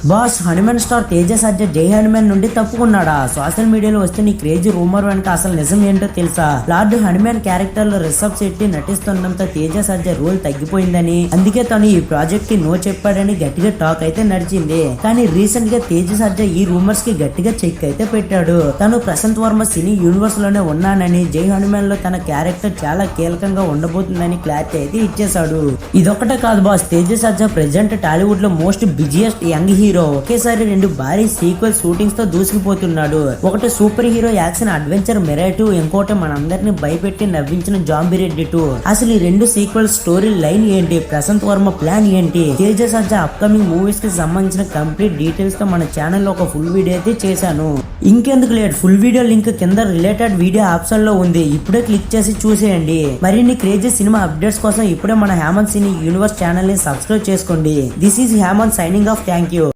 Boss Hanuman star Teja సజ్జా జై హనుమాన్ నుండి తప్పుకున్నాడా? Social మీడియాలో వస్తున్న ఈ క్రేజీ రూమర్ వెనక అసలు నిజం ఏంటో తెలుసా? లార్డ్ హనుమాన్ క్యారెక్టర్ లో రిషబ్ శెట్టి నటిస్తున్నంత తేజ సజ్జా రోల్ తగ్గిపోయిందని, అందుకే తను ఈ ప్రాజెక్ట్ కి నో చెప్పాడని గట్టిగా టాక్ అయితే నడిచింది. కానీ రీసెంట్ గా తేజ సజ్జా ఈ రూమర్స్ కి గట్టిగా చెక్ అయితే పెట్టాడు. తను ప్రశాంత్ వర్మ సినీ యూనివర్స్ లోనే ఉన్నానని, జై హనుమాన్ లో తన క్యారెక్టర్ చాలా కీలకంగా ఉండబోతుందని క్లారిటీ అయితే ఇచ్చేశాడు. ఇదొక్కటే కాదు బాస్, తేజ సజ్జా ప్రెజెంట్ టాలీవుడ్ లో మోస్ట్ బిజియెస్ట్ యంగ్ హీరో. ఒకేసారి రెండు భారీ సీక్వెల్ షూటింగ్స్ తో దూసుకుపోతున్నాడు. ఒకటి సూపర్ హీరో యాక్షన్ అడ్వెంచర్ మెరైటివ్, ఇంకోటి మనందరినీ భయపెట్టి నవ్వించిన జాంబిరెడ్డి 2. అసలు ఈ రెండు సీక్వెల్ స్టోరీ లైన్ ఏంటి, ప్రశాంత్ వర్మ ప్లాన్ ఏంటి, తేజ సజ్జా అప్కమింగ్ మూవీస్ కి సంబంధించిన కంప్లీట్ డీటెయిల్స్ తో మన ఛానల్ లో ఒక ఫుల్ వీడియో అయితే చేశాను. ఇంకెందుకు లేట్, ఫుల్ వీడియో లింక్ కింద రిలేటెడ్ వీడియో ఆప్షన్ లో ఉంది. ఇప్పుడే క్లిక్ చేసి చూసేయండి. మరిన్ని క్రేజీ సినిమా అప్డేట్స్ కోసం ఇప్పుడే మన హేమంత్ సినీ యూనివర్స్ ఛానల్ ని సబ్స్క్రైబ్ చేసుకోండి. This is Hemanth signing off. Thank you.